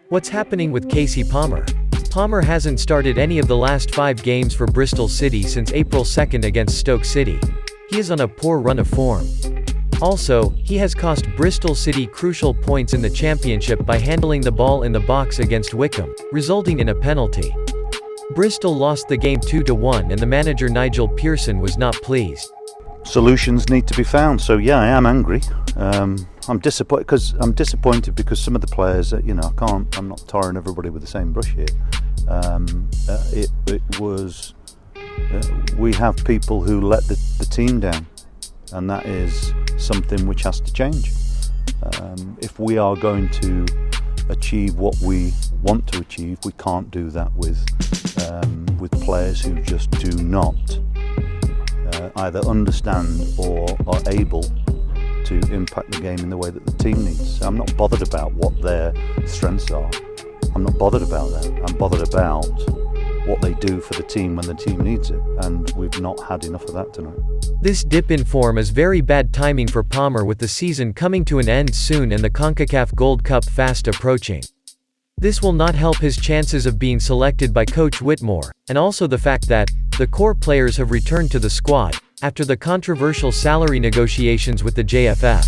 What's happening with Kasey Palmer? Palmer hasn't started any of the last 5 games for Bristol City since April 2nd against Stoke City. He is on a poor run of form. Also, he has cost Bristol City crucial points in the championship by handling the ball in the box against Wycombe, resulting in a penalty. Bristol lost the game 2-1 and the manager Nigel Pearson was not pleased. Solutions need to be found. So yeah, I am angry. I'm disappointed because some of the players, I'm not tarring everybody with the same brush here. We have people who let the team down, and that is something which has to change. If we are going to achieve what we want to achieve, we can't do that with players who just do not either understand or are able to impact the game in the way that the team needs. So I'm not bothered about what their strengths are. I'm not bothered about that. I'm bothered about what they do for the team when the team needs it, and we've not had enough of that tonight. This dip in form is very bad timing for Palmer, with the season coming to an end soon and the CONCACAF Gold Cup fast approaching. This will not help his chances of being selected by Coach Whitmore, and also the fact that the core players have returned to the squad after the controversial salary negotiations with the JFF.